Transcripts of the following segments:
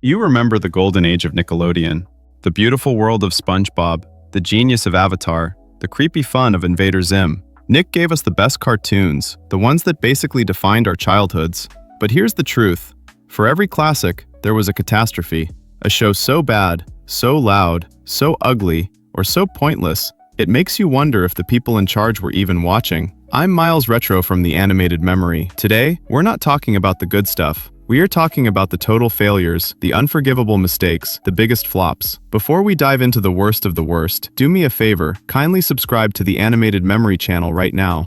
You remember the golden age of Nickelodeon, the beautiful world of SpongeBob, the genius of Avatar, the creepy fun of Invader Zim. Nick gave us the best cartoons, the ones that basically defined our childhoods. But here's the truth. For every classic, there was a catastrophe. A show so bad, so loud, so ugly, or so pointless, it makes you wonder if the people in charge were even watching. I'm Miles Retro from the Animated Memory. Today, we're not talking about the good stuff. We are talking about the total failures, the unforgivable mistakes, the biggest flops. Before we dive into the worst of the worst, do me a favor, kindly subscribe to the Animated Memory channel right now.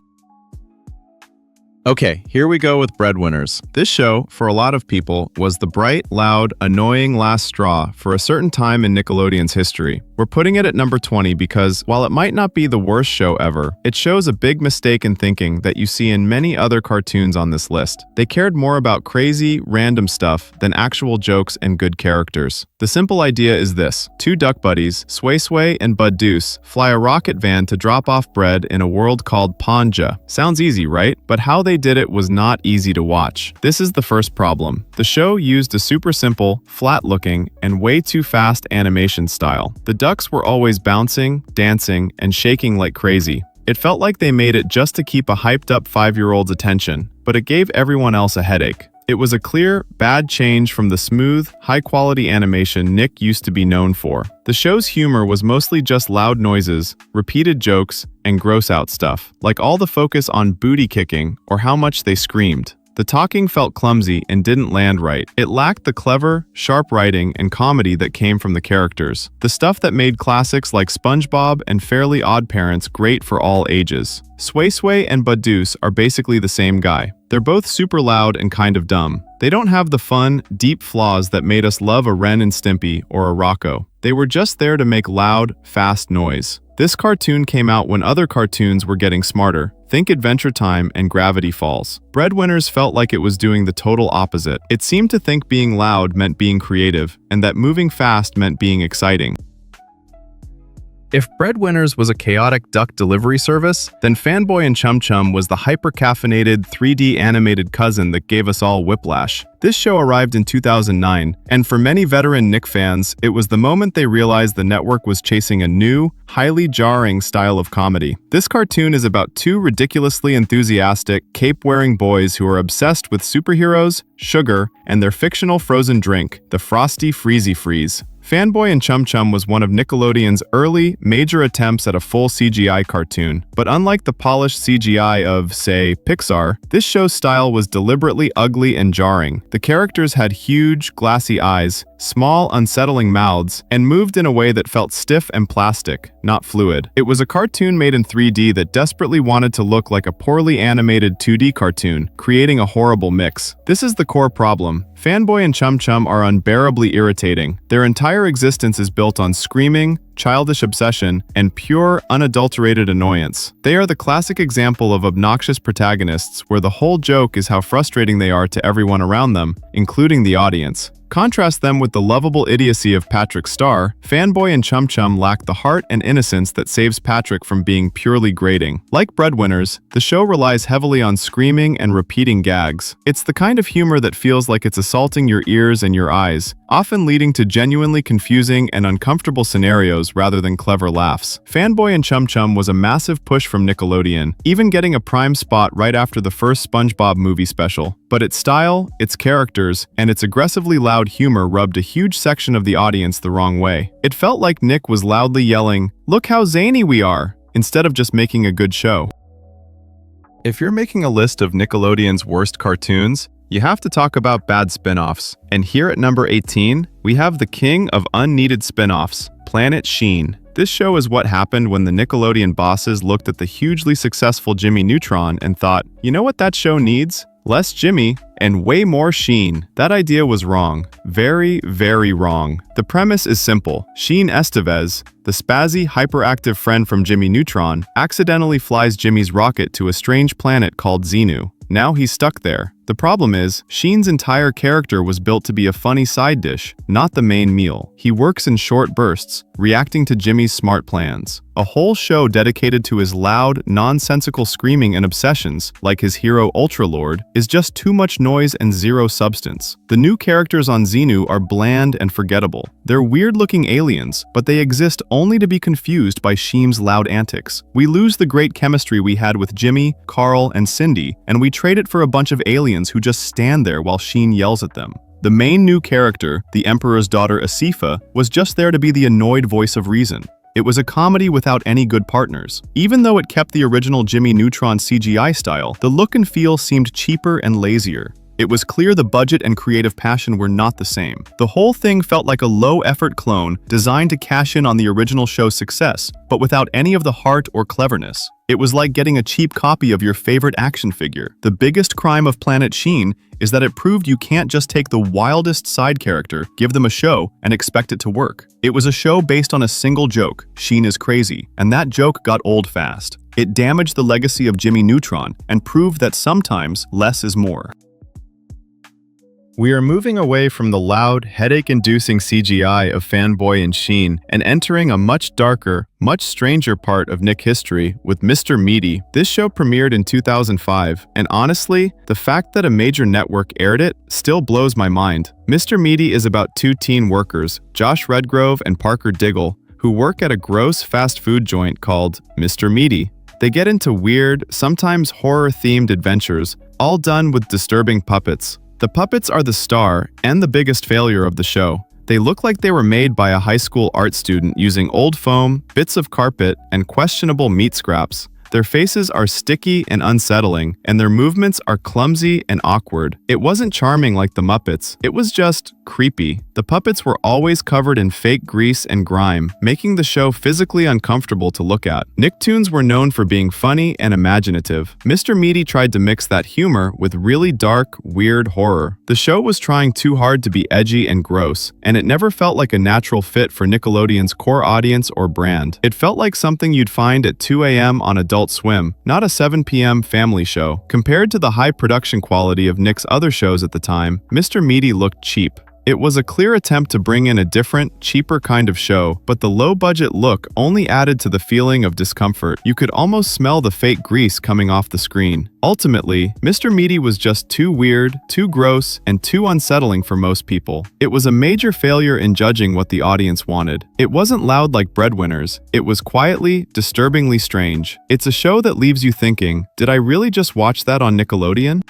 Okay, here we go with Breadwinners. This show, for a lot of people, was the bright, loud, annoying last straw for a certain time in Nickelodeon's history. We're putting it at number 20 because, while it might not be the worst show ever, it shows a big mistake in thinking that you see in many other cartoons on this list. They cared more about crazy, random stuff than actual jokes and good characters. The simple idea is this. Two duck buddies, Sway Sway and Bud Deuce, fly a rocket van to drop off bread in a world called Panja. Sounds easy, right? But how they did it was not easy to watch. This is the first problem. The show used a super simple, flat-looking, and way too fast animation style. The ducks were always bouncing, dancing, and shaking like crazy. It felt like they made it just to keep a hyped-up 5-year-old's attention, but it gave everyone else a headache. It was a clear, bad change from the smooth, high-quality animation Nick used to be known for. The show's humor was mostly just loud noises, repeated jokes, and gross-out stuff, like all the focus on booty kicking or how much they screamed. The talking felt clumsy and didn't land right. It lacked the clever, sharp writing and comedy that came from the characters. The stuff that made classics like SpongeBob and Fairly Odd Parents great for all ages. Sway Sway and Bud Deuce are basically the same guy. They're both super loud and kind of dumb. They don't have the fun, deep flaws that made us love a Ren and Stimpy or a Rocco. They were just there to make loud, fast noise. This cartoon came out when other cartoons were getting smarter. Think Adventure Time and Gravity Falls. Breadwinners felt like it was doing the total opposite. It seemed to think being loud meant being creative, and that moving fast meant being exciting. If Breadwinners was a chaotic duck delivery service, then Fanboy Chum Chum was the hyper-caffeinated 3D animated cousin that gave us all whiplash. This show arrived in 2009, and for many veteran Nick fans, it was the moment they realized the network was chasing a new, highly jarring style of comedy. This cartoon is about two ridiculously enthusiastic, cape-wearing boys who are obsessed with superheroes, sugar, and their fictional frozen drink, the Frosty Freezy Freeze. Fanboy Chum Chum was one of Nickelodeon's early, major attempts at a full CGI cartoon, but unlike the polished CGI of, say, Pixar, this show's style was deliberately ugly and jarring. The characters had huge, glassy eyes, small, unsettling mouths, and moved in a way that felt stiff and plastic, not fluid. It was a cartoon made in 3D that desperately wanted to look like a poorly animated 2D cartoon, creating a horrible mix. This is the core problem. Fanboy Chum Chum are unbearably irritating. Their entire existence is built on screaming, childish obsession, and pure, unadulterated annoyance. They are the classic example of obnoxious protagonists where the whole joke is how frustrating they are to everyone around them, including the audience. Contrast them with the lovable idiocy of Patrick Star. Fanboy Chum Chum lack the heart and innocence that saves Patrick from being purely grating. Like Breadwinners, the show relies heavily on screaming and repeating gags. It's the kind of humor that feels like it's assaulting your ears and your eyes, often leading to genuinely confusing and uncomfortable scenarios rather than clever laughs. Fanboy Chum Chum was a massive push from Nickelodeon, even getting a prime spot right after the first SpongeBob movie special. But its style, its characters, and its aggressively loud humor rubbed a huge section of the audience the wrong way. It felt like Nick was loudly yelling, "Look how zany we are," instead of just making a good show. If you're making a list of Nickelodeon's worst cartoons, you have to talk about bad spin-offs. And here at number 18, we have the king of unneeded spin-offs, Planet Sheen. This show is what happened when the Nickelodeon bosses looked at the hugely successful Jimmy Neutron and thought, you know what that show needs? Less Jimmy and way more Sheen. That idea was wrong. Very, very wrong. The premise is simple. Sheen Estevez, the spazzy, hyperactive friend from Jimmy Neutron, accidentally flies Jimmy's rocket to a strange planet called Xenu. Now he's stuck there. The problem is, Sheen's entire character was built to be a funny side dish, not the main meal. He works in short bursts, reacting to Jimmy's smart plans. A whole show dedicated to his loud, nonsensical screaming and obsessions, like his hero Ultralord, is just too much noise and zero substance. The new characters on Xenu are bland and forgettable. They're weird-looking aliens, but they exist only to be confused by Sheen's loud antics. We lose the great chemistry we had with Jimmy, Carl, and Cindy, and we trade it for a bunch of aliens who just stand there while Sheen yells at them. The main new character, the Emperor's daughter Asifa, was just there to be the annoyed voice of reason. It was a comedy without any good partners. Even though it kept the original Jimmy Neutron CGI style, the look and feel seemed cheaper and lazier. It was clear the budget and creative passion were not the same. The whole thing felt like a low-effort clone designed to cash in on the original show's success, but without any of the heart or cleverness. It was like getting a cheap copy of your favorite action figure. The biggest crime of Planet Sheen is that it proved you can't just take the wildest side character, give them a show, and expect it to work. It was a show based on a single joke, Sheen is crazy, and that joke got old fast. It damaged the legacy of Jimmy Neutron and proved that sometimes less is more. We are moving away from the loud, headache-inducing CGI of Fanboy and Sheen and entering a much darker, much stranger part of Nick history with Mr. Meaty. This show premiered in 2005, and honestly, the fact that a major network aired it still blows my mind. Mr. Meaty is about two teen workers, Josh Redgrove and Parker Diggle, who work at a gross fast food joint called Mr. Meaty. They get into weird, sometimes horror-themed adventures, all done with disturbing puppets. The puppets are the star and the biggest failure of the show. They look like they were made by a high school art student using old foam, bits of carpet, and questionable meat scraps. Their faces are sticky and unsettling, and their movements are clumsy and awkward. It wasn't charming like the Muppets, it was just creepy. The puppets were always covered in fake grease and grime, making the show physically uncomfortable to look at. Nicktoons were known for being funny and imaginative. Mr. Meaty tried to mix that humor with really dark, weird horror. The show was trying too hard to be edgy and gross, and it never felt like a natural fit for Nickelodeon's core audience or brand. It felt like something you'd find at 2 a.m. on Adult Swim, not a 7 p.m. family show. Compared to the high production quality of Nick's other shows at the time, Mr. Meaty looked cheap. It was a clear attempt to bring in a different, cheaper kind of show, but the low-budget look only added to the feeling of discomfort. You could almost smell the fake grease coming off the screen. Ultimately, Mr. Meaty was just too weird, too gross, and too unsettling for most people. It was a major failure in judging what the audience wanted. It wasn't loud like Breadwinners. It was quietly, disturbingly strange. It's a show that leaves you thinking, did I really just watch that on Nickelodeon?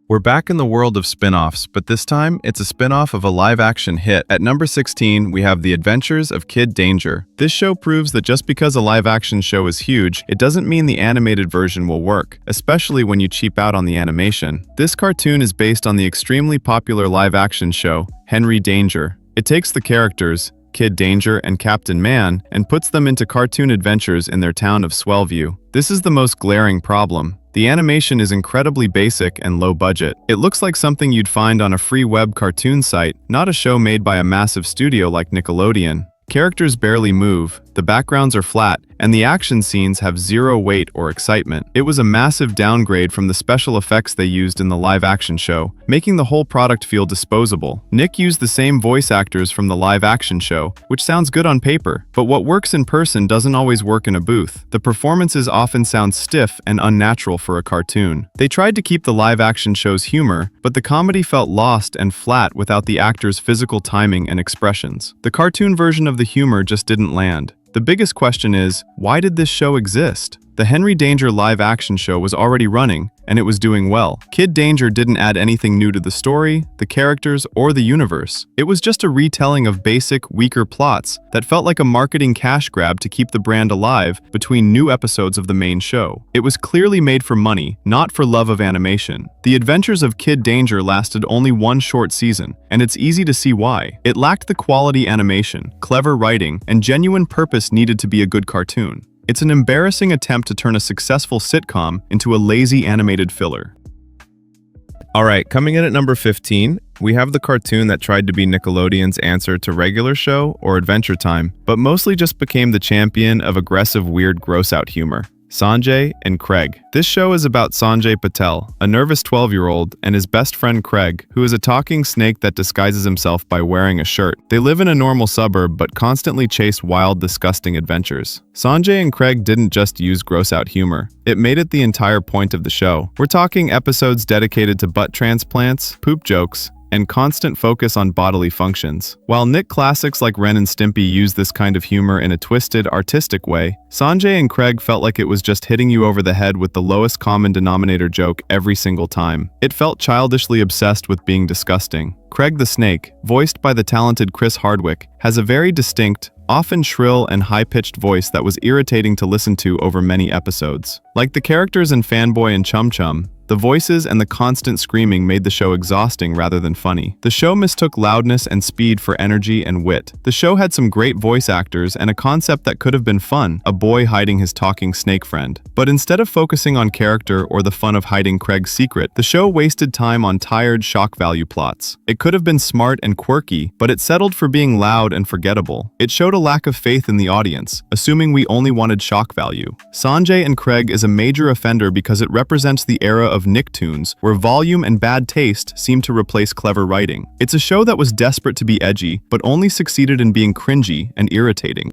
We're back in the world of spin-offs, but this time, it's a spin-off of a live-action hit. At number 16, we have The Adventures of Kid Danger. This show proves that just because a live-action show is huge, it doesn't mean the animated version will work, especially when you cheap out on the animation. This cartoon is based on the extremely popular live-action show, Henry Danger. It takes the characters, Kid Danger and Captain Man, and puts them into cartoon adventures in their town of Swellview. This is the most glaring problem. The animation is incredibly basic and low budget. It looks like something you'd find on a free web cartoon site, not a show made by a massive studio like Nickelodeon. Characters barely move, the backgrounds are flat, and the action scenes have zero weight or excitement. It was a massive downgrade from the special effects they used in the live-action show, making the whole product feel disposable. Nick used the same voice actors from the live-action show, which sounds good on paper, but what works in person doesn't always work in a booth. The performances often sound stiff and unnatural for a cartoon. They tried to keep the live-action show's humor, but the comedy felt lost and flat without the actors' physical timing and expressions. The cartoon version of the humor just didn't land. The biggest question is, why did this show exist? The Henry Danger live-action show was already running, and it was doing well. Kid Danger didn't add anything new to the story, the characters, or the universe. It was just a retelling of basic, weaker plots that felt like a marketing cash grab to keep the brand alive between new episodes of the main show. It was clearly made for money, not for love of animation. The Adventures of Kid Danger lasted only one short season, and it's easy to see why. It lacked the quality animation, clever writing, and genuine purpose needed to be a good cartoon. It's an embarrassing attempt to turn a successful sitcom into a lazy animated filler. Alright, coming in at number 15, we have the cartoon that tried to be Nickelodeon's answer to Regular Show or Adventure Time, but mostly just became the champion of aggressive, weird, gross-out humor. Sanjay and Craig. This show is about Sanjay Patel, a nervous 12-year-old, and his best friend Craig, who is a talking snake that disguises himself by wearing a shirt. They live in a normal suburb but constantly chase wild, disgusting adventures. Sanjay and Craig didn't just use gross-out humor. It made it the entire point of the show. We're talking episodes dedicated to butt transplants, poop jokes, and constant focus on bodily functions. While Nick classics like Ren and Stimpy use this kind of humor in a twisted, artistic way, Sanjay and Craig felt like it was just hitting you over the head with the lowest common denominator joke every single time. It felt childishly obsessed with being disgusting. Craig the Snake, voiced by the talented Chris Hardwick, has a very distinct, often shrill and high-pitched voice that was irritating to listen to over many episodes. Like the characters in Fanboy and Chum Chum, the voices and the constant screaming made the show exhausting rather than funny. The show mistook loudness and speed for energy and wit. The show had some great voice actors and a concept that could have been fun, a boy hiding his talking snake friend. But instead of focusing on character or the fun of hiding Craig's secret, the show wasted time on tired shock value plots. It could have been smart and quirky, but it settled for being loud and forgettable. It showed a lack of faith in the audience, assuming we only wanted shock value. Sanjay and Craig is a major offender because it represents the era of Nicktoons, where volume and bad taste seem to replace clever writing. It's a show that was desperate to be edgy, but only succeeded in being cringy and irritating.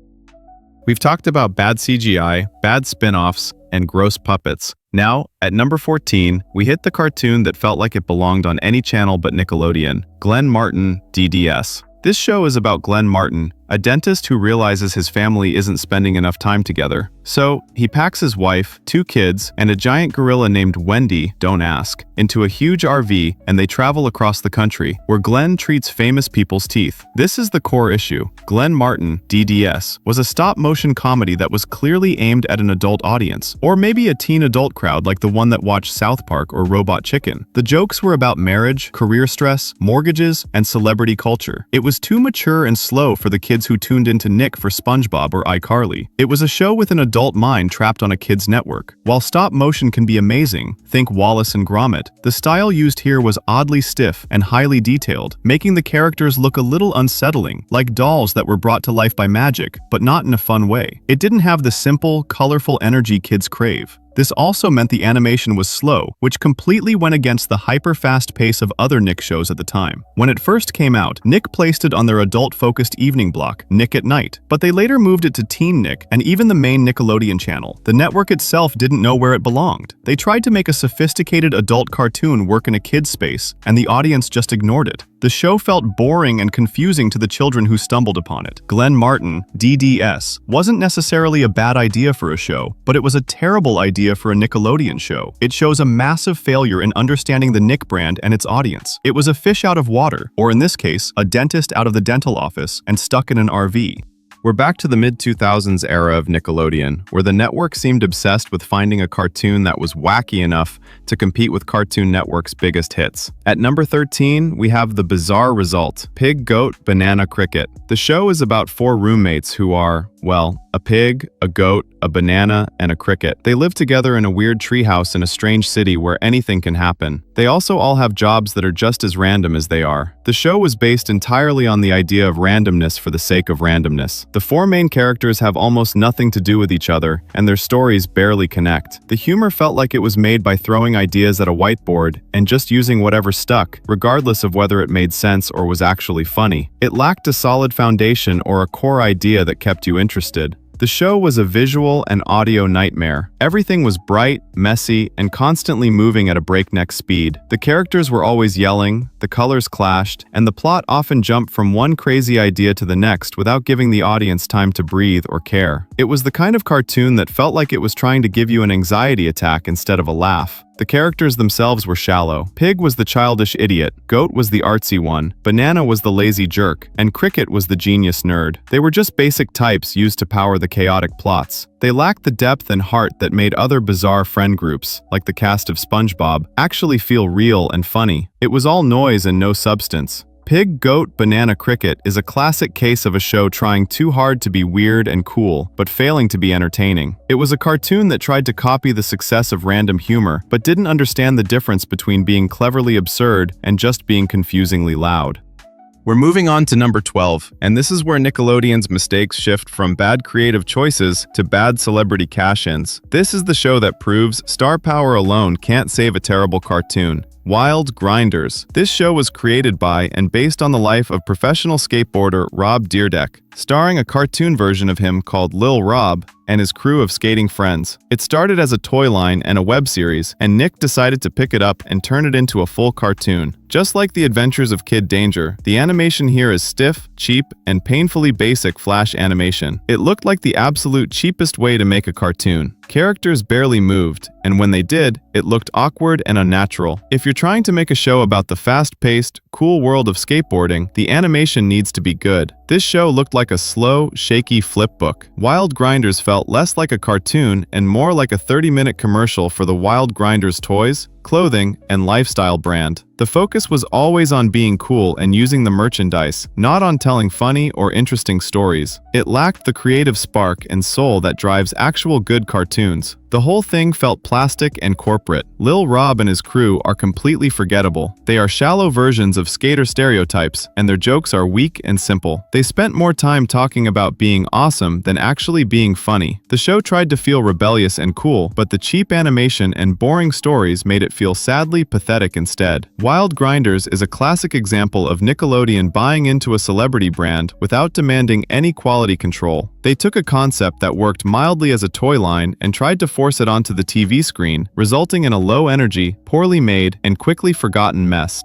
We've talked about bad CGI, bad spin-offs, and gross puppets. Now, at number 14, we hit the cartoon that felt like it belonged on any channel but Nickelodeon, Glenn Martin, DDS. This show is about Glenn Martin, a dentist who realizes his family isn't spending enough time together. So, he packs his wife, 2 kids, and a giant gorilla named Wendy, don't ask, into a huge RV, and they travel across the country, where Glenn treats famous people's teeth. This is the core issue. Glenn Martin, DDS, was a stop-motion comedy that was clearly aimed at an adult audience, or maybe a teen adult crowd like the one that watched South Park or Robot Chicken. The jokes were about marriage, career stress, mortgages, and celebrity culture. It was too mature and slow for the kids who tuned into Nick for SpongeBob or iCarly. It was a show with an adult mind trapped on a kid's network. While stop motion can be amazing, think Wallace and Gromit, the style used here was oddly stiff and highly detailed, making the characters look a little unsettling, like dolls that were brought to life by magic, but not in a fun way. It didn't have the simple, colorful energy kids crave. This also meant the animation was slow, which completely went against the hyper-fast pace of other Nick shows at the time. When it first came out, Nick placed it on their adult-focused evening block, Nick at Night, but they later moved it to Teen Nick and even the main Nickelodeon channel. The network itself didn't know where it belonged. They tried to make a sophisticated adult cartoon work in a kid's space, and the audience just ignored it. The show felt boring and confusing to the children who stumbled upon it. Glenn Martin, DDS, wasn't necessarily a bad idea for a show, but it was a terrible idea for a Nickelodeon show. It shows a massive failure in understanding the Nick brand and its audience. It was a fish out of water, or in this case, a dentist out of the dental office and stuck in an RV. We're back to the mid-2000s era of Nickelodeon, where the network seemed obsessed with finding a cartoon that was wacky enough to compete with Cartoon Network's biggest hits. At number 13, we have the bizarre result, Pig, Goat, Banana, Cricket. The show is about 4 roommates who are, well, a pig, a goat, a banana, and a cricket. They live together in a weird treehouse in a strange city where anything can happen. They also all have jobs that are just as random as they are. The show was based entirely on the idea of randomness for the sake of randomness. The 4 main characters have almost nothing to do with each other, and their stories barely connect. The humor felt like it was made by throwing ideas at a whiteboard and just using whatever stuck, regardless of whether it made sense or was actually funny. It lacked a solid foundation or a core idea that kept you interested. The show was a visual and audio nightmare. Everything was bright, messy, and constantly moving at a breakneck speed. The characters were always yelling, the colors clashed, and the plot often jumped from one crazy idea to the next without giving the audience time to breathe or care. It was the kind of cartoon that felt like it was trying to give you an anxiety attack instead of a laugh. The characters themselves were shallow. Pig was the childish idiot, Goat was the artsy one, Banana was the lazy jerk, and Cricket was the genius nerd. They were just basic types used to power the chaotic plots. They lacked the depth and heart that made other bizarre friend groups, like the cast of SpongeBob, actually feel real and funny. It was all noise and no substance. Pig, Goat, Banana, Cricket is a classic case of a show trying too hard to be weird and cool, but failing to be entertaining. It was a cartoon that tried to copy the success of random humor, but didn't understand the difference between being cleverly absurd and just being confusingly loud. We're moving on to number 12, and this is where Nickelodeon's mistakes shift from bad creative choices to bad celebrity cash-ins. This is the show that proves star power alone can't save a terrible cartoon. Wild Grinders. This show was created by and based on the life of professional skateboarder Rob Dyrdek, starring a cartoon version of him called Lil Rob and his crew of skating friends. It started as a toy line and a web series, and Nick decided to pick it up and turn it into a full cartoon. Just like the adventures of Kid Danger, the animation here is stiff, cheap, and painfully basic flash animation. It looked like the absolute cheapest way to make a cartoon. Characters barely moved, and when they did, it looked awkward and unnatural. If you're trying to make a show about the fast-paced, cool world of skateboarding, the animation needs to be good. This show looked like a slow, shaky flip book. Wild Grinders felt less like a cartoon and more like a 30-minute commercial for the Wild Grinders toys, clothing, and lifestyle brand. The focus was always on being cool and using the merchandise, not on telling funny or interesting stories. It lacked the creative spark and soul that drives actual good cartoons. The whole thing felt plastic and corporate. Lil Rob and his crew are completely forgettable. They are shallow versions of skater stereotypes, and their jokes are weak and simple. They spent more time talking about being awesome than actually being funny. The show tried to feel rebellious and cool, but the cheap animation and boring stories made it feel sadly pathetic instead. Wild Grinders is a classic example of Nickelodeon buying into a celebrity brand without demanding any quality control. They took a concept that worked mildly as a toy line and tried to force it onto the TV screen, resulting in a low-energy, poorly made, and quickly forgotten mess.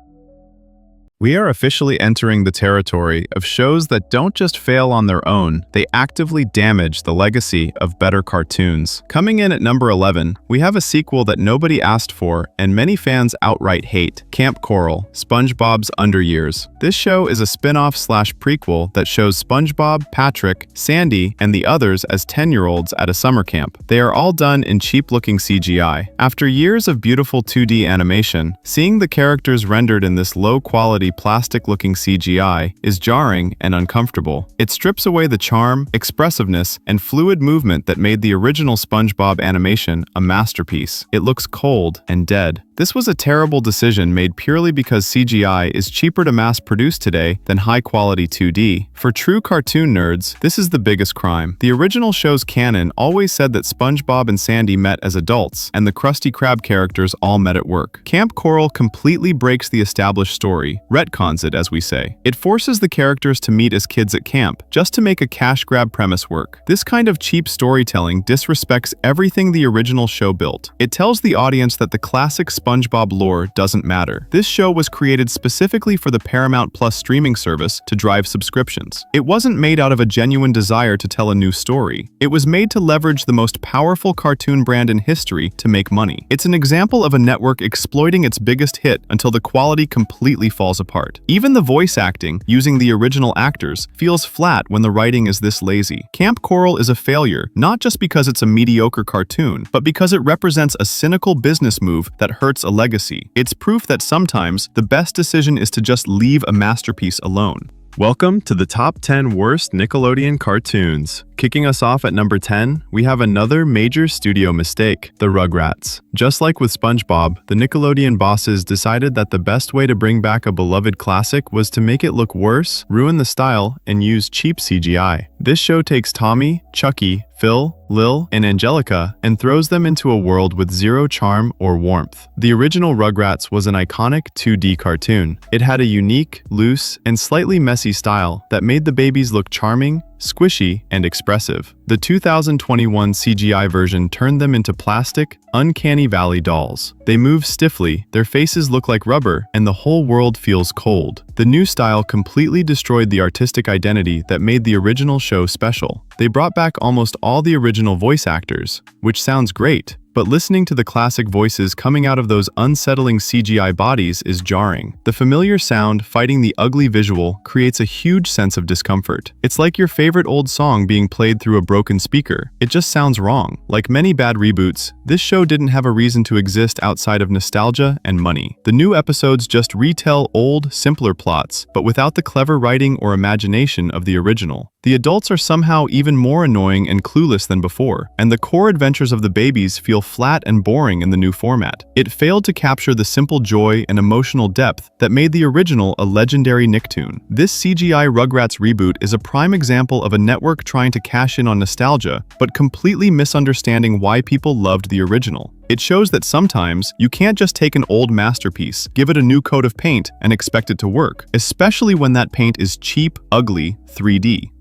We are officially entering the territory of shows that don't just fail on their own, they actively damage the legacy of better cartoons. Coming in at number 11, we have a sequel that nobody asked for and many fans outright hate, Kamp Koral, SpongeBob's Underyears. This show is a spin-off/prequel that shows SpongeBob, Patrick, Sandy, and the others as 10-year-olds at a summer camp. They are all done in cheap-looking CGI. After years of beautiful 2D animation, seeing the characters rendered in this low-quality plastic-looking CGI is jarring and uncomfortable. It strips away the charm, expressiveness, and fluid movement that made the original SpongeBob animation a masterpiece. It looks cold and dead. This was a terrible decision made purely because CGI is cheaper to mass-produce today than high-quality 2D. For true cartoon nerds, this is the biggest crime. The original show's canon always said that SpongeBob and Sandy met as adults, and the Krusty Krab characters all met at work. Kamp Koral completely breaks the established story, retcons it, as we say. It forces the characters to meet as kids at camp, just to make a cash-grab premise work. This kind of cheap storytelling disrespects everything the original show built. It tells the audience that the classic SpongeBob lore doesn't matter. This show was created specifically for the Paramount Plus streaming service to drive subscriptions. It wasn't made out of a genuine desire to tell a new story. It was made to leverage the most powerful cartoon brand in history to make money. It's an example of a network exploiting its biggest hit until the quality completely falls apart. Even the voice acting, using the original actors, feels flat when the writing is this lazy. Kamp Koral is a failure, not just because it's a mediocre cartoon, but because it represents a cynical business move that hurts a legacy. It's proof that sometimes the best decision is to just leave a masterpiece alone. Welcome to the top 10 worst Nickelodeon cartoons. Kicking us off at number 10, we have another major studio mistake, the Rugrats. Just like with SpongeBob, the Nickelodeon bosses decided that the best way to bring back a beloved classic was to make it look worse, ruin the style, and use cheap CGI. This show takes Tommy, Chucky, Phil, Lil, and Angelica and throws them into a world with zero charm or warmth. The original Rugrats was an iconic 2D cartoon. It had a unique, loose, and slightly messy style that made the babies look charming, squishy, and expressive. The 2021 CGI version turned them into plastic, uncanny valley dolls. They move stiffly, their faces look like rubber, and the whole world feels cold. The new style completely destroyed the artistic identity that made the original show special. They brought back almost all the original voice actors, which sounds great, but listening to the classic voices coming out of those unsettling CGI bodies is jarring. The familiar sound fighting the ugly visual creates a huge sense of discomfort. It's like your favorite old song being played through a broken speaker. It just sounds wrong. Like many bad reboots, this show didn't have a reason to exist outside of nostalgia and money. The new episodes just retell old, simpler plots, but without the clever writing or imagination of the original. The adults are somehow even more annoying and clueless than before, and the core adventures of the babies feel flat and boring in the new format. It failed to capture the simple joy and emotional depth that made the original a legendary Nicktoon. This CGI Rugrats reboot is a prime example of a network trying to cash in on nostalgia, but completely misunderstanding why people loved the original. It shows that sometimes you can't just take an old masterpiece, give it a new coat of paint, and expect it to work, especially when that paint is cheap, ugly, 3D.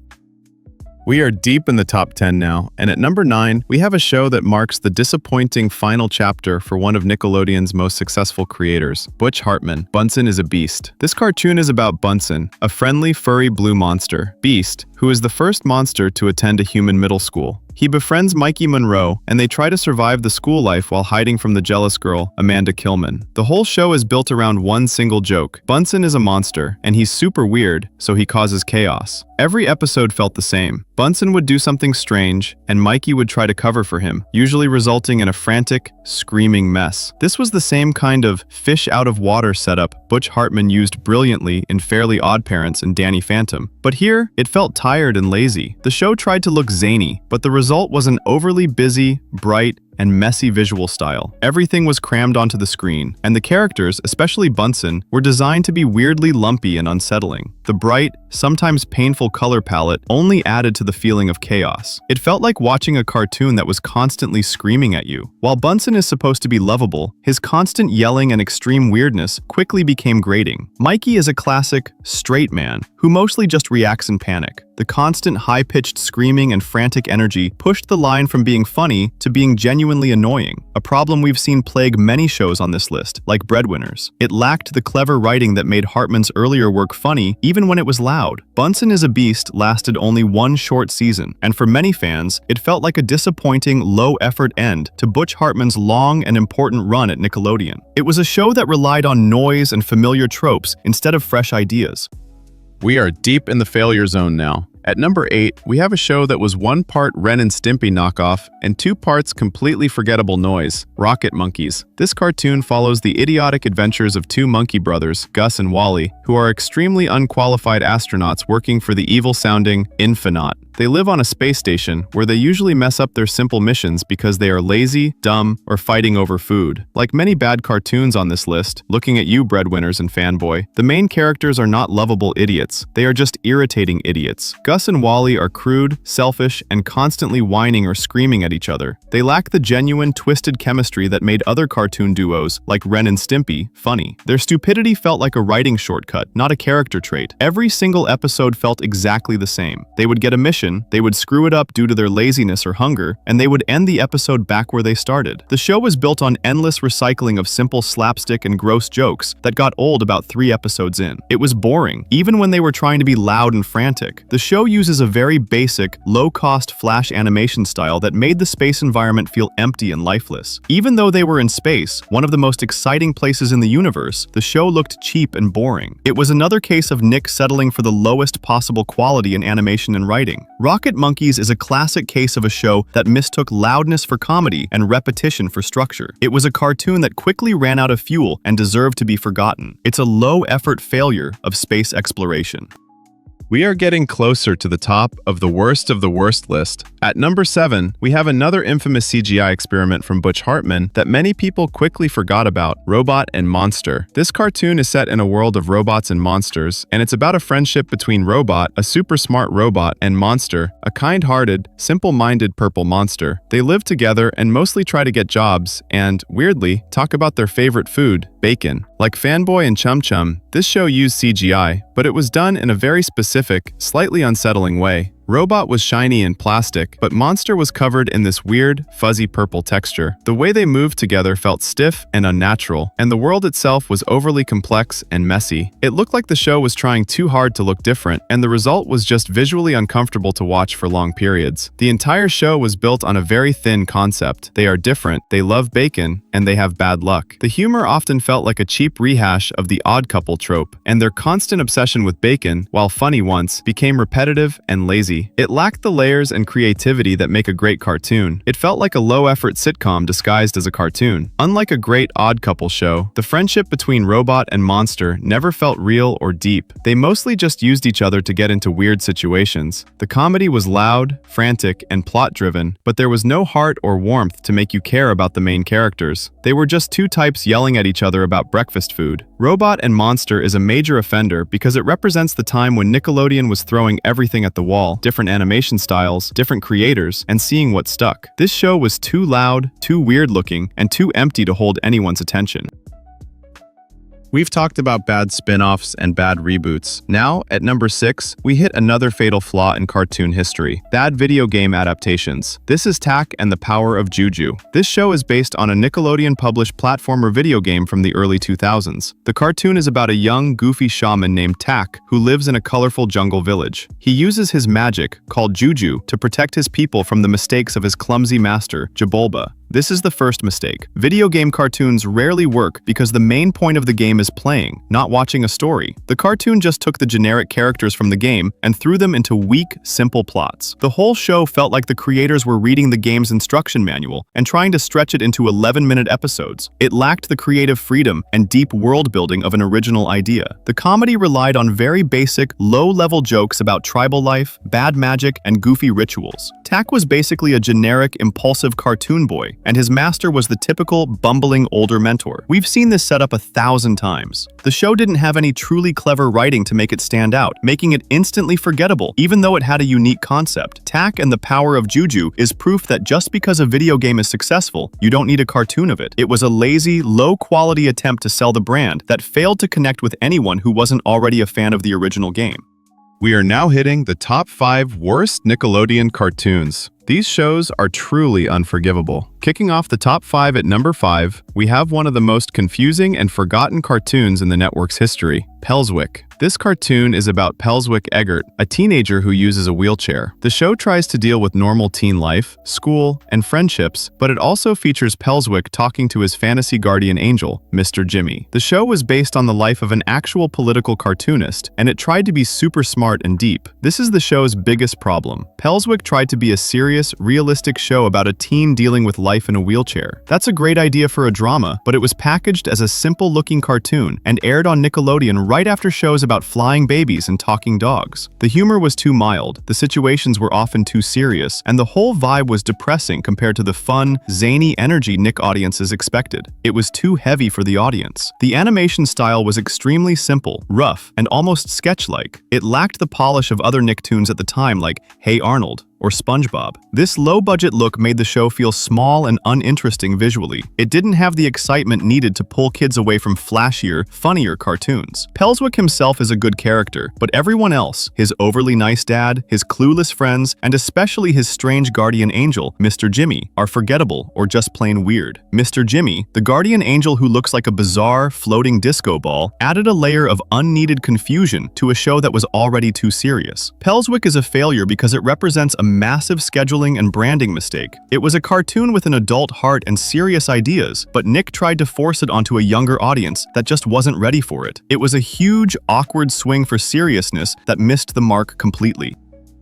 We are deep in the top 10 now, and at number 9, we have a show that marks the disappointing final chapter for one of Nickelodeon's most successful creators, Butch Hartman. Bunsen is a Beast. This cartoon is about Bunsen, a friendly, furry blue monster, Beast, who is the first monster to attend a human middle school. He befriends Mikey Monroe, and they try to survive the school life while hiding from the jealous girl, Amanda Killman. The whole show is built around one single joke. Bunsen is a monster, and he's super weird, so he causes chaos. Every episode felt the same. Bunsen would do something strange, and Mikey would try to cover for him, usually resulting in a frantic, screaming mess. This was the same kind of fish out of water setup Butch Hartman used brilliantly in Fairly OddParents and Danny Phantom. But here, it felt tired and lazy. The show tried to look zany, but the result was an overly busy, bright, and messy visual style. Everything was crammed onto the screen, and the characters, especially Bunsen, were designed to be weirdly lumpy and unsettling. The bright, sometimes painful color palette only added to the feeling of chaos. It felt like watching a cartoon that was constantly screaming at you. While Bunsen is supposed to be lovable, his constant yelling and extreme weirdness quickly became grating. Mikey is a classic, straight man, who mostly just reacts in panic. The constant high-pitched screaming and frantic energy pushed the line from being funny to being genuinely annoying, a problem we've seen plague many shows on this list, like Breadwinners. It lacked the clever writing that made Hartman's earlier work funny, even when it was loud. Bunsen is a Beast lasted only one short season, and for many fans, it felt like a disappointing, low-effort end to Butch Hartman's long and important run at Nickelodeon. It was a show that relied on noise and familiar tropes instead of fresh ideas. We are deep in the failure zone now. At number 8, we have a show that was one part Ren and Stimpy knockoff and 2 parts completely forgettable noise, Rocket Monkeys. This cartoon follows the idiotic adventures of 2 monkey brothers, Gus and Wally, who are extremely unqualified astronauts working for the evil-sounding Infonaut. They live on a space station where they usually mess up their simple missions because they are lazy, dumb, or fighting over food. Like many bad cartoons on this list, looking at you Breadwinners and Fanboy, the main characters are not lovable idiots. They are just irritating idiots. Gus and Wally are crude, selfish, and constantly whining or screaming at each other. They lack the genuine, twisted chemistry that made other cartoon duos, like Ren and Stimpy, funny. Their stupidity felt like a writing shortcut, not a character trait. Every single episode felt exactly the same. They would get a mission, they would screw it up due to their laziness or hunger, and they would end the episode back where they started. The show was built on endless recycling of simple slapstick and gross jokes that got old about 3 episodes in. It was boring, even when they were trying to be loud and frantic. The show uses a very basic, low-cost flash animation style that made the space environment feel empty and lifeless. Even though they were in space, one of the most exciting places in the universe, the show looked cheap and boring. It was another case of Nick settling for the lowest possible quality in animation and writing. Rocket Monkeys is a classic case of a show that mistook loudness for comedy and repetition for structure. It was a cartoon that quickly ran out of fuel and deserved to be forgotten. It's a low-effort failure of space exploration. We are getting closer to the top of the worst list. At number 7, we have another infamous CGI experiment from Butch Hartman that many people quickly forgot about, Robot and Monster. This cartoon is set in a world of robots and monsters, and it's about a friendship between Robot, a super smart robot, and Monster, a kind-hearted, simple-minded purple monster. They live together and mostly try to get jobs and, weirdly, talk about their favorite food, bacon. Like Fanboy and Chum Chum, this show used CGI, but it was done in a very specific, slightly unsettling way. Robot was shiny and plastic, but Monster was covered in this weird, fuzzy purple texture. The way they moved together felt stiff and unnatural, and the world itself was overly complex and messy. It looked like the show was trying too hard to look different, and the result was just visually uncomfortable to watch for long periods. The entire show was built on a very thin concept. They are different, they love bacon, and they have bad luck. The humor often felt like a cheap rehash of the odd couple trope, and their constant obsession with bacon, while funny once, became repetitive and lazy lazy. It lacked the layers and creativity that make a great cartoon. It felt like a low-effort sitcom disguised as a cartoon. Unlike a great odd couple show, the friendship between robot and monster never felt real or deep. They mostly just used each other to get into weird situations. The comedy was loud, frantic, and plot-driven, but there was no heart or warmth to make you care about the main characters. They were just two types yelling at each other about breakfast food. Robot and Monster is a major offender because it represents the time when Nickelodeon was throwing everything at the wall, different animation styles, different creators, and seeing what stuck. This show was too loud, too weird-looking, and too empty to hold anyone's attention. We've talked about bad spin-offs and bad reboots. Now, at number 6, we hit another fatal flaw in cartoon history: bad video game adaptations. This is Tak and the Power of Juju. This show is based on a Nickelodeon-published platformer video game from the early 2000s. The cartoon is about a young, goofy shaman named Tak who lives in a colorful jungle village. He uses his magic, called Juju, to protect his people from the mistakes of his clumsy master, Jabolba. This is the first mistake. Video game cartoons rarely work because the main point of the game is playing, not watching a story. The cartoon just took the generic characters from the game and threw them into weak, simple plots. The whole show felt like the creators were reading the game's instruction manual and trying to stretch it into 11-minute episodes. It lacked the creative freedom and deep world building of an original idea. The comedy relied on very basic, low-level jokes about tribal life, bad magic, and goofy rituals. Tak was basically a generic, impulsive cartoon boy, and his master was the typical, bumbling older mentor. We've seen this setup 1,000 times. The show didn't have any truly clever writing to make it stand out, making it instantly forgettable, even though it had a unique concept. Tak and the Power of Juju is proof that just because a video game is successful, you don't need a cartoon of it. It was a lazy, low-quality attempt to sell the brand that failed to connect with anyone who wasn't already a fan of the original game. We are now hitting the top 5 worst Nickelodeon cartoons. These shows are truly unforgivable. Kicking off the top 5 at number 5, we have one of the most confusing and forgotten cartoons in the network's history, Pelswick. This cartoon is about Pelswick Eggert, a teenager who uses a wheelchair. The show tries to deal with normal teen life, school, and friendships, but it also features Pelswick talking to his fantasy guardian angel, Mr. Jimmy. The show was based on the life of an actual political cartoonist, and it tried to be super smart and deep. This is the show's biggest problem. Pelswick tried to be a serious, realistic show about a teen dealing with life in a wheelchair. That's a great idea for a drama, but it was packaged as a simple-looking cartoon and aired on Nickelodeon right after shows about flying babies and talking dogs. The humor was too mild, the situations were often too serious, and the whole vibe was depressing compared to the fun, zany energy Nick audiences expected. It was too heavy for the audience. The animation style was extremely simple, rough, and almost sketch-like. It lacked the polish of other Nicktoons at the time like Hey Arnold or SpongeBob. This low-budget look made the show feel small and uninteresting visually. It didn't have the excitement needed to pull kids away from flashier, funnier cartoons. Pelswick himself is a good character, but everyone else, his overly nice dad, his clueless friends, and especially his strange guardian angel, Mr. Jimmy, are forgettable or just plain weird. Mr. Jimmy, the guardian angel who looks like a bizarre, floating disco ball, added a layer of unneeded confusion to a show that was already too serious. Pelswick is a failure because it represents a massive scheduling and branding mistake. It was a cartoon with an adult heart and serious ideas, but Nick tried to force it onto a younger audience that just wasn't ready for it. It was a huge, awkward swing for seriousness that missed the mark completely.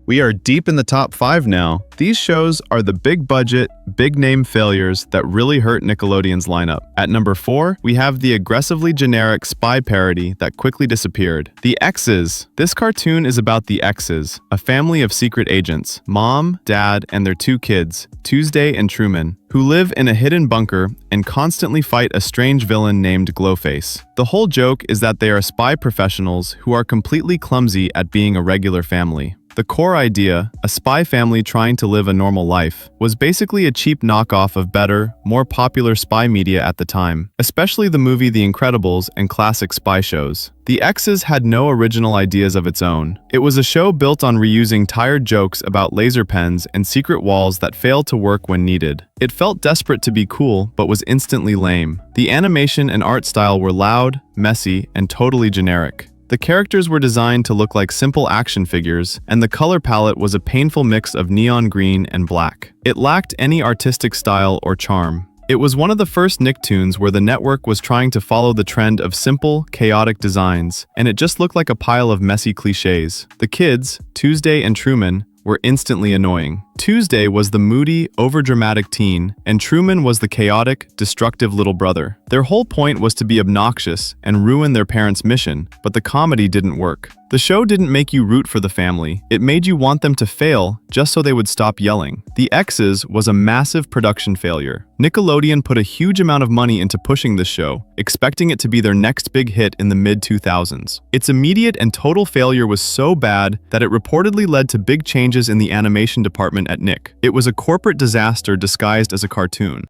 We are deep in the top 5 now. These shows are the big-budget, big-name failures that really hurt Nickelodeon's lineup. At number 4, we have the aggressively generic spy parody that quickly disappeared. The X's. This cartoon is about the X's, a family of secret agents, mom, dad, and their 2 kids, Tuesday and Truman, who live in a hidden bunker and constantly fight a strange villain named Glowface. The whole joke is that they are spy professionals who are completely clumsy at being a regular family. The core idea, a spy family trying to live a normal life, was basically a cheap knockoff of better, more popular spy media at the time, especially the movie The Incredibles and classic spy shows. The X's had no original ideas of its own. It was a show built on reusing tired jokes about laser pens and secret walls that failed to work when needed. It felt desperate to be cool, but was instantly lame. The animation and art style were loud, messy, and totally generic. The characters were designed to look like simple action figures, and the color palette was a painful mix of neon green and black. It lacked any artistic style or charm. It was one of the first Nicktoons where the network was trying to follow the trend of simple, chaotic designs, and it just looked like a pile of messy cliches. The kids, Tuesday and Truman, were instantly annoying. Tuesday was the moody, overdramatic teen, and Truman was the chaotic, destructive little brother. Their whole point was to be obnoxious and ruin their parents' mission, but the comedy didn't work. The show didn't make you root for the family. It made you want them to fail just so they would stop yelling. The X's was a massive production failure. Nickelodeon put a huge amount of money into pushing this show, expecting it to be their next big hit in the mid-2000s. Its immediate and total failure was so bad that it reportedly led to big changes in the animation department at Nick. It was a corporate disaster disguised as a cartoon.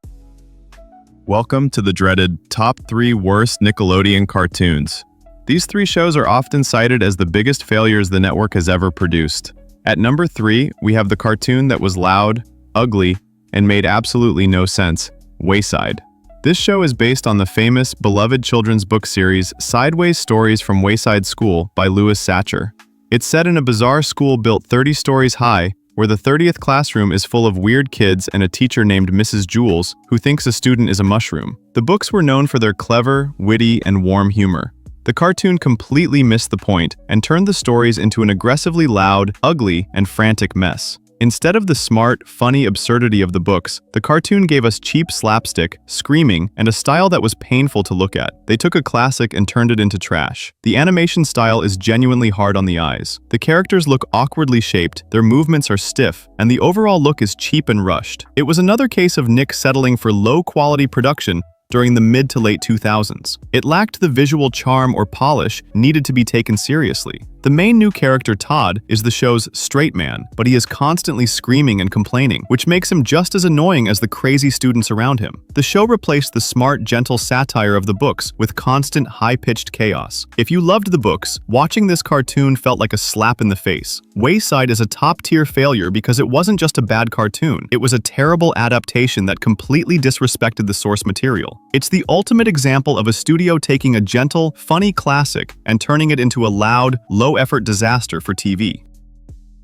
Welcome to the dreaded Top 3 Worst Nickelodeon Cartoons. These 3 shows are often cited as the biggest failures the network has ever produced. At number 3, we have the cartoon that was loud, ugly, and made absolutely no sense, Wayside. This show is based on the famous, beloved children's book series Sideways Stories from Wayside School by Louis Satcher. It's set in a bizarre school built 30 stories high, where the 30th classroom is full of weird kids and a teacher named Mrs. Jules, who thinks a student is a mushroom. The books were known for their clever, witty, and warm humor. The cartoon completely missed the point and turned the stories into an aggressively loud, ugly, and frantic mess. Instead of the smart, funny absurdity of the books, the cartoon gave us cheap slapstick, screaming, and a style that was painful to look at. They took a classic and turned it into trash. The animation style is genuinely hard on the eyes. The characters look awkwardly shaped, their movements are stiff, and the overall look is cheap and rushed. It was another case of Nick settling for low-quality production during the mid to late 2000s. It lacked the visual charm or polish needed to be taken seriously. The main new character, Todd, is the show's straight man, but he is constantly screaming and complaining, which makes him just as annoying as the crazy students around him. The show replaced the smart, gentle satire of the books with constant, high-pitched chaos. If you loved the books, watching this cartoon felt like a slap in the face. Wayside is a top-tier failure because it wasn't just a bad cartoon. It was a terrible adaptation that completely disrespected the source material. It's the ultimate example of a studio taking a gentle, funny classic and turning it into a loud, low-effort disaster for TV.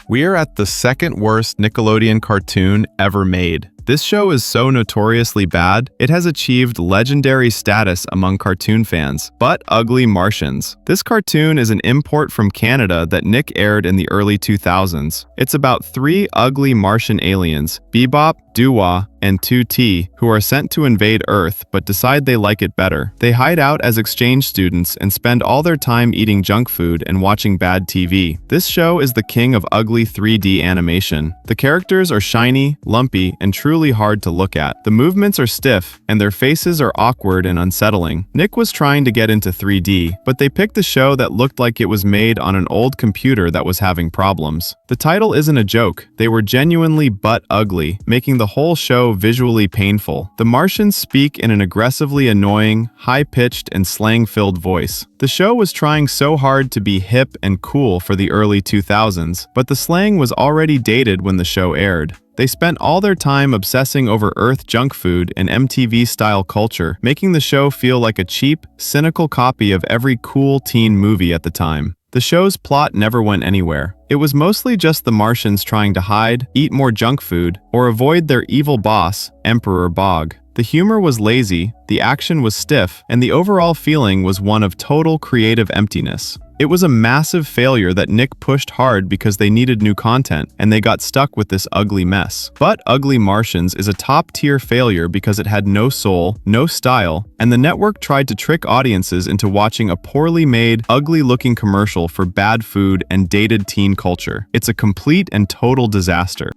We are at the second worst Nickelodeon cartoon ever made. This show is so notoriously bad, it has achieved legendary status among cartoon fans. But Ugly Martians. This cartoon is an import from Canada that Nick aired in the early 2000s. It's about 3 ugly Martian aliens, Bebop, Doo-Wah, and 2T, who are sent to invade Earth but decide they like it better. They hide out as exchange students and spend all their time eating junk food and watching bad TV. This show is the king of ugly 3D animation. The characters are shiny, lumpy, and truly hard to look at. The movements are stiff, and their faces are awkward and unsettling. Nick was trying to get into 3D, but they picked a show that looked like it was made on an old computer that was having problems. The title isn't a joke. They were genuinely butt ugly, making the whole show visually painful. The Martians speak in an aggressively annoying, high-pitched, and slang-filled voice. The show was trying so hard to be hip and cool for the early 2000s, but the slang was already dated when the show aired. They spent all their time obsessing over Earth junk food and MTV-style culture, making the show feel like a cheap, cynical copy of every cool teen movie at the time. The show's plot never went anywhere. It was mostly just the Martians trying to hide, eat more junk food, or avoid their evil boss, Emperor Bog. The humor was lazy, the action was stiff, and the overall feeling was one of total creative emptiness. It was a massive failure that Nick pushed hard because they needed new content, and they got stuck with this ugly mess. But Ugly Martians is a top-tier failure because it had no soul, no style, and the network tried to trick audiences into watching a poorly made, ugly-looking commercial for bad food and dated teen culture. It's a complete and total disaster.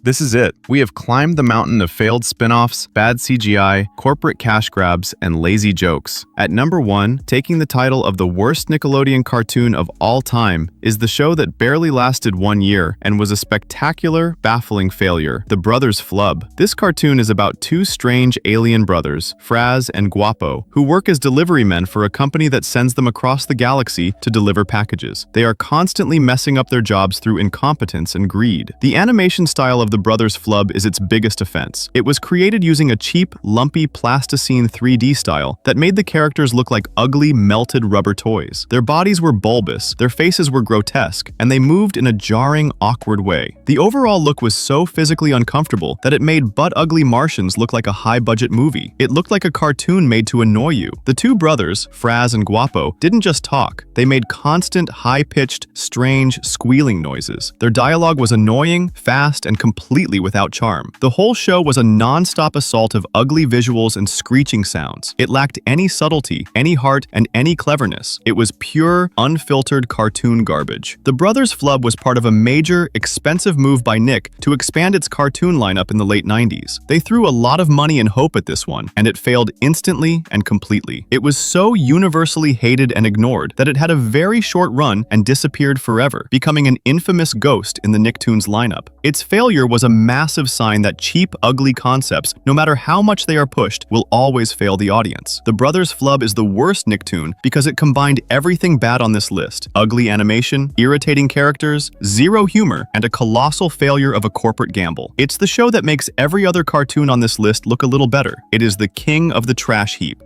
This is it. We have climbed the mountain of failed spin-offs, bad CGI, corporate cash grabs, and lazy jokes. At number 1, taking the title of the worst Nickelodeon cartoon of all time, is the show that barely lasted 1 year and was a spectacular, baffling failure, the Brothers Flub. This cartoon is about 2 strange alien brothers, Fraz and Guapo, who work as delivery men for a company that sends them across the galaxy to deliver packages. They are constantly messing up their jobs through incompetence and greed. The animation style of of the Brothers Flub is its biggest offense. It was created using a cheap, lumpy plasticine 3D style that made the characters look like ugly, melted rubber toys. Their bodies were bulbous, their faces were grotesque, and they moved in a jarring, awkward way. The overall look was so physically uncomfortable that it made butt-ugly Martians look like a high-budget movie. It looked like a cartoon made to annoy you. The two brothers, Fraz and Guapo, didn't just talk. They made constant, high-pitched, strange, squealing noises. Their dialogue was annoying, fast, and completely without charm. The whole show was a non-stop assault of ugly visuals and screeching sounds. It lacked any subtlety, any heart, and any cleverness. It was pure, unfiltered cartoon garbage. The Brothers Flub was part of a major, expensive move by Nick to expand its cartoon lineup in the late 90s. They threw a lot of money and hope at this one, and it failed instantly and completely. It was so universally hated and ignored that it had a very short run and disappeared forever, becoming an infamous ghost in the Nicktoons lineup. Its failure was a massive sign that cheap, ugly concepts, no matter how much they are pushed, will always fail the audience. The Brothers Flub is the worst Nicktoon because it combined everything bad on this list: ugly animation, irritating characters, zero humor, and a colossal failure of a corporate gamble. It's the show that makes every other cartoon on this list look a little better. It is the king of the trash heap.